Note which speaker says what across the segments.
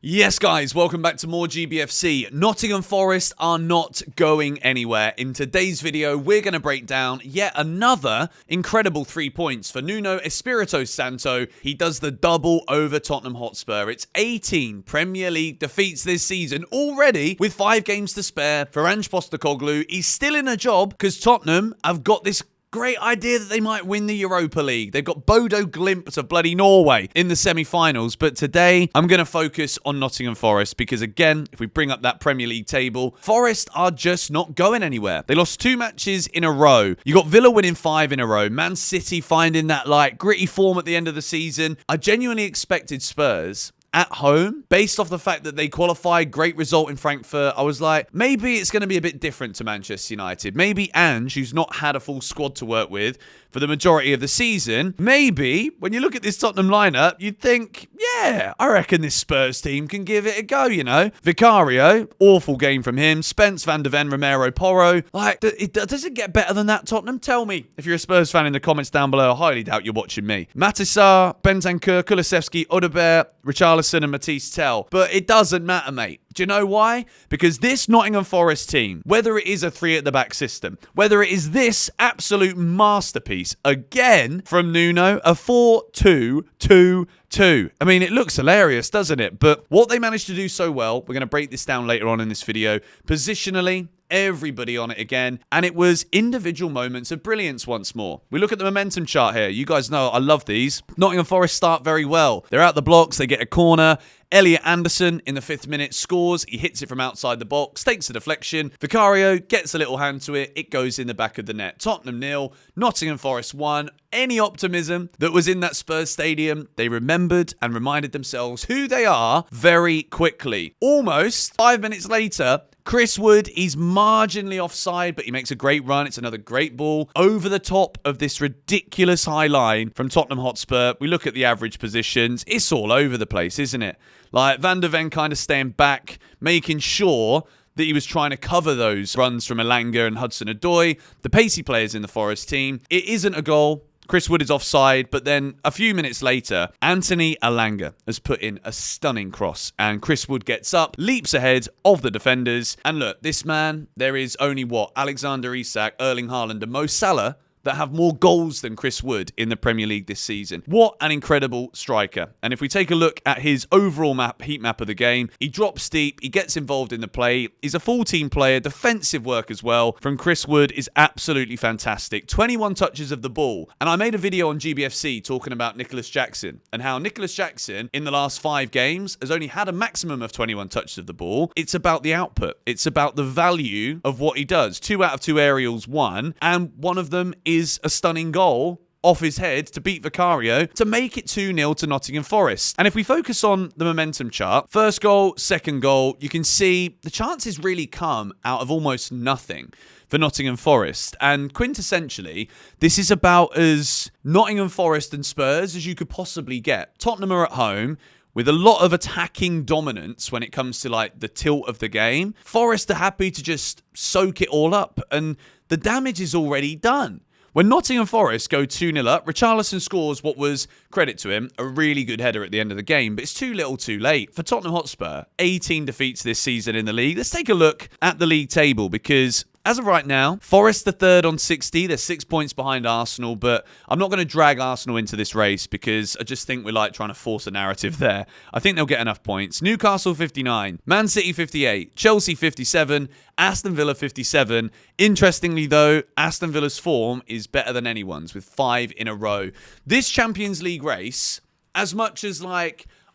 Speaker 1: Yes, guys, welcome back to More GBFC. Nottingham Forest are not going anywhere. In today's video, we're going to break down yet another incredible 3 points for Nuno Espirito Santo. He does the double over Tottenham Hotspur. It's 18 Premier League defeats this season already with 5 games to spare for Ange Postecoglou. He's still in a job because Tottenham have got this great idea that they might win the Europa League. They've got Bodo Glimt of bloody Norway in the semi-finals. But today, I'm going to focus on Nottingham Forest because, again, if we bring up that Premier League table, Forest are just not going anywhere. They lost 2 matches in a row. You got Villa winning 5 in a row. Man City finding that, gritty form at the end of the season. I genuinely expected Spurs at home, based off the fact that they qualified, great result in Frankfurt. I was like, maybe it's going to be a bit different to Manchester United. Maybe Ange, who's not had a full squad to work with for the majority of the season, maybe when you look at this Tottenham lineup, you'd think, yeah, I reckon this Spurs team can give it a go, you know. Vicario, awful game from him. Spence, Van de Ven, Romero, Porro. Does it get better than that, Tottenham? Tell me if you're a Spurs fan in the comments down below. I highly doubt you're watching me. Matisar, Bentancur, Kulusevski, Odobert, Richarlison and Matisse Tell. But it doesn't matter, mate. Do you know why? Because this Nottingham Forest team, whether it is a 3 at the back system, whether it is this absolute masterpiece, again, from Nuno, a 4-2-2-2. I mean, it looks hilarious, doesn't it? But what they managed to do so well, we're going to break this down later on in this video, positionally, everybody on it again, and it was individual moments of brilliance once more. We look at the momentum chart here. You guys know I love these. Nottingham Forest start very well. They're out the blocks, they get a corner. Elliott Anderson in the 5th minute scores. He hits it from outside the box, takes a deflection. Vicario gets a little hand to it. It goes in the back of the net. Tottenham 0, Nottingham Forest 1. Any optimism that was in that Spurs stadium, they remembered and reminded themselves who they are very quickly. Almost 5 minutes later, Chris Wood, he's marginally offside, but he makes a great run. It's another great ball over the top of this ridiculous high line from Tottenham Hotspur. We look at the average positions. It's all over the place, isn't it? Like Van de Ven kind of staying back, making sure that he was trying to cover those runs from Elanga and Hudson-Odoi, the pacey players in the Forest team. It isn't a goal. Chris Wood is offside, but then a few minutes later, Anthony Elanga has put in a stunning cross, and Chris Wood gets up, leaps ahead of the defenders, and look, this man, there is only Alexander Isak, Erling Haaland, and Mo Salah that have more goals than Chris Wood in the Premier League this season. What an incredible striker. And if we take a look at his overall heat map of the game, he drops deep, he gets involved in the play, he's a full team player, defensive work as well from Chris Wood is absolutely fantastic. 21 touches of the ball. And I made a video on GBFC talking about Nicholas Jackson and how Nicholas Jackson in the last 5 games has only had a maximum of 21 touches of the ball. It's about the output. It's about the value of what he does. 2 out of 2 aerials won, and one of them is a stunning goal off his head to beat Vicario to make it 2-0 to Nottingham Forest. And if we focus on the momentum chart, first goal, second goal, you can see the chances really come out of almost nothing for Nottingham Forest. And quintessentially, this is about as Nottingham Forest and Spurs as you could possibly get. Tottenham are at home with a lot of attacking dominance when it comes to the tilt of the game. Forest are happy to just soak it all up, and the damage is already done. When Nottingham Forest go 2-0 up, Richarlison scores what was, credit to him, a really good header at the end of the game, but it's too little too late. For Tottenham Hotspur, 18 defeats this season in the league. Let's take a look at the league table because as of right now, Forest are 3rd on 60. They're 6 points behind Arsenal, but I'm not going to drag Arsenal into this race because I just think we're trying to force a narrative there. I think they'll get enough points. Newcastle 59, Man City 58, Chelsea 57, Aston Villa 57. Interestingly though, Aston Villa's form is better than anyone's with 5 in a row. This Champions League race, as much as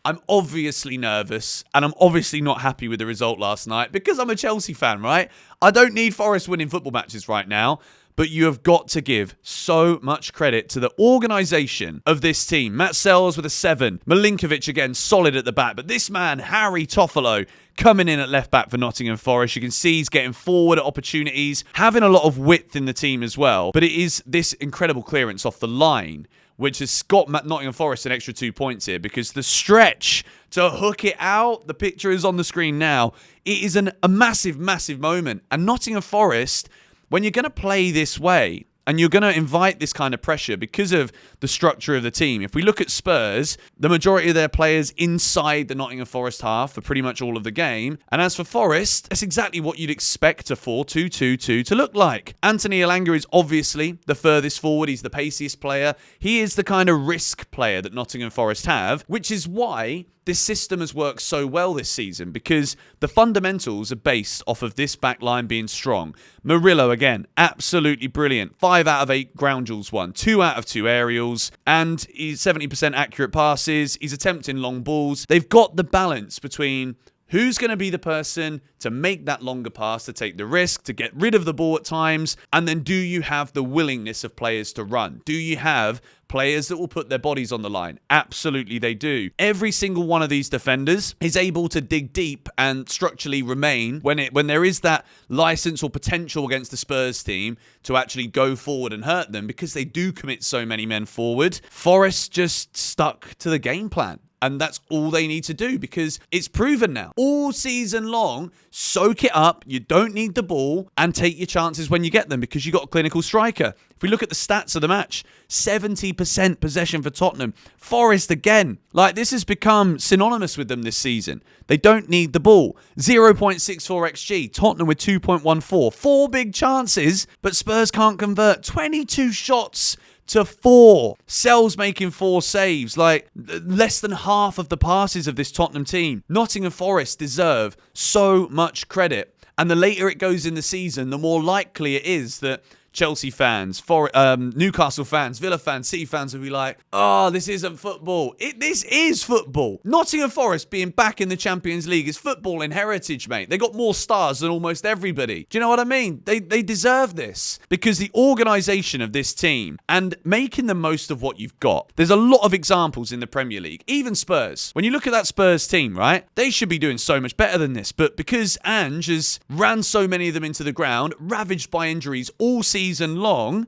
Speaker 1: I'm obviously nervous and I'm obviously not happy with the result last night because I'm a Chelsea fan, right? I don't need Forest winning football matches right now, but you have got to give so much credit to the organisation of this team. Matt Sells with a 7. Milinkovic again, solid at the back. But this man, Harry Toffolo, coming in at left back for Nottingham Forest. You can see he's getting forward at opportunities, having a lot of width in the team as well. But it is this incredible clearance off the line which has got Nottingham Forest an extra 2 points here because the stretch to hook it out, the picture is on the screen now, it is a massive, massive moment. And Nottingham Forest, when you're going to play this way, And you're going to invite this kind of pressure because of the structure of the team. If we look at Spurs, the majority of their players inside the Nottingham Forest half for pretty much all of the game. And as for Forest, that's exactly what you'd expect a 4-2-2-2 to look like. Anthony Elanga is obviously the furthest forward. He's the paciest player. He is the kind of risk player that Nottingham Forest have, which is why this system has worked so well this season, because the fundamentals are based off of this back line being strong. Murillo, again, absolutely brilliant. 5 out of 8 ground duels won, 2 out of 2 aerials, and he's 70% accurate passes. He's attempting long balls. They've got the balance between who's going to be the person to make that longer pass, to take the risk, to get rid of the ball at times, and then do you have the willingness of players to run? Do you have players that will put their bodies on the line? Absolutely they do. Every single one of these defenders is able to dig deep and structurally remain when there is that license or potential against the Spurs team to actually go forward and hurt them, because they do commit so many men forward. Forest just stuck to the game plan. And that's all they need to do, because it's proven now. All season long, soak it up. You don't need the ball and take your chances when you get them, because you got a clinical striker. If we look at the stats of the match, 70% possession for Tottenham. Forest again. Like, this has become synonymous with them this season. They don't need the ball. 0.64 XG. Tottenham with 2.14. 4 big chances, but Spurs can't convert. 22 shots to 4. Sells making 4 saves. Like, less than half of the passes of this Tottenham team. Nottingham Forest deserve so much credit. And the later it goes in the season, the more likely it is that Chelsea fans, Newcastle fans, Villa fans, City fans will be like, oh, this isn't football. This is football. Nottingham Forest being back in the Champions League is football in heritage, mate. They got more stars than almost everybody. Do you know what I mean? They deserve this, because the organisation of this team and making the most of what you've got. There's a lot of examples in the Premier League. Even Spurs. When you look at that Spurs team, right? They should be doing so much better than this. But because Ange has ran so many of them into the ground, ravaged by injuries all season long,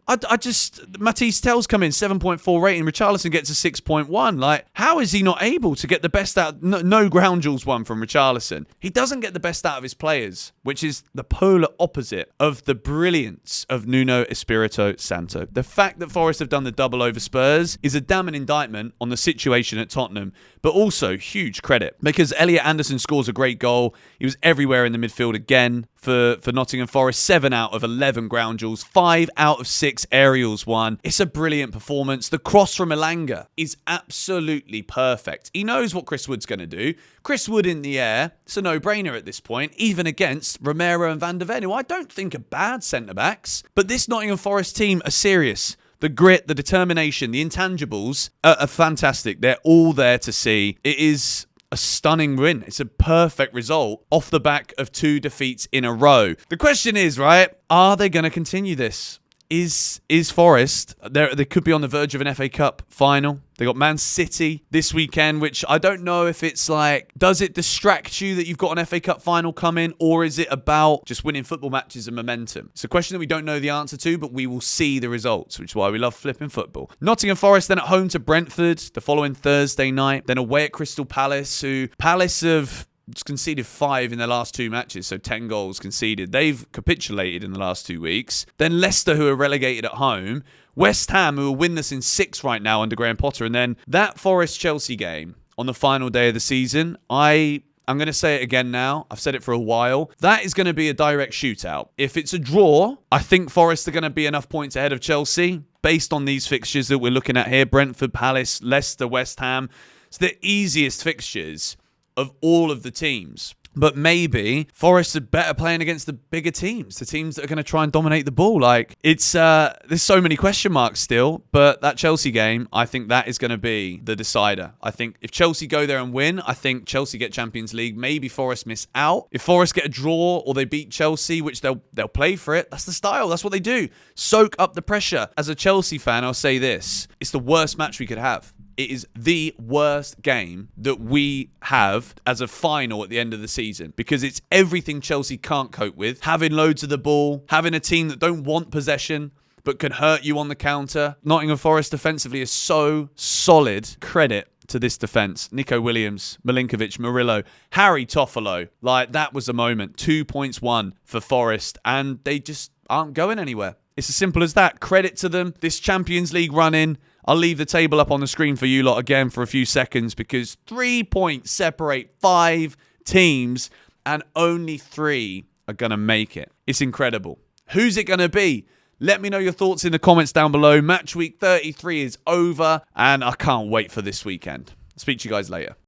Speaker 1: Matisse Tell's come in, 7.4 rating. Richarlison gets a 6.1. Like, how is he not able to get the best out? No ground duels won from Richarlison. He doesn't get the best out of his players, which is the polar opposite of the brilliance of Nuno Espirito Santo. The fact that Forest have done the double over Spurs is a damning indictment on the situation at Tottenham, but also huge credit, because Elliott Anderson scores a great goal. He was everywhere in the midfield again for Nottingham Forest. 7 out of 11 ground duels, 5 out of 6 aerials won. It's a brilliant performance. The cross from Elanga is absolutely perfect. He knows what Chris Wood's going to do. Chris Wood in the air, it's a no-brainer at this point, even against Romero and Van der Ven, who I don't think are bad centre-backs. But this Nottingham Forest team are serious. The grit, the determination, the intangibles are fantastic. They're all there to see. It is a stunning win. It's a perfect result off the back of 2 defeats in a row. The question is, right, are they going to continue this? Is Forest, they could be on the verge of an FA Cup final. They got Man City this weekend, which I don't know if it's like, does it distract you that you've got an FA Cup final coming, or is it about just winning football matches and momentum? It's a question that we don't know the answer to, but we will see the results, which is why we love flipping football. Nottingham Forest then at home to Brentford the following Thursday night, then away at Crystal Palace, who Palace have conceded 5 in their last 2 matches, so 10 goals conceded. They've capitulated in the last 2 weeks. Then Leicester, who are relegated at home. West Ham, who are winless in 6 right now under Graham Potter. And then that Forest-Chelsea game on the final day of the season, I'm going to say it again now. I've said it for a while. That is going to be a direct shootout. If it's a draw, I think Forest are going to be enough points ahead of Chelsea based on these fixtures that we're looking at here. Brentford, Palace, Leicester, West Ham. It's the easiest fixtures of all of the teams. But maybe Forest are better playing against the bigger teams, the teams that are going to try and dominate the ball. Like, it's there's so many question marks still, but that Chelsea game, I think that is going to be the decider. I think if Chelsea go there and win, I think Chelsea get Champions League. Maybe Forest miss out. If Forest get a draw or they beat Chelsea, which they'll play for it, that's the style. That's what they do. Soak up the pressure. As a Chelsea fan, I'll say this. It's the worst match we could have. It is the worst game that we have as a final at the end of the season, because it's everything Chelsea can't cope with. Having loads of the ball, having a team that don't want possession but can hurt you on the counter. Nottingham Forest defensively is so solid. Credit to this defence. Nico Williams, Milinkovic, Murillo, Harry Toffolo. Like, that was a moment. 2 points won for Forest, and they just aren't going anywhere. It's as simple as that. Credit to them. This Champions League run-in, I'll leave the table up on the screen for you lot again for a few seconds, because 3 points separate 5 teams and only 3 are going to make it. It's incredible. Who's it going to be? Let me know your thoughts in the comments down below. Match week 33 is over, and I can't wait for this weekend. Speak to you guys later.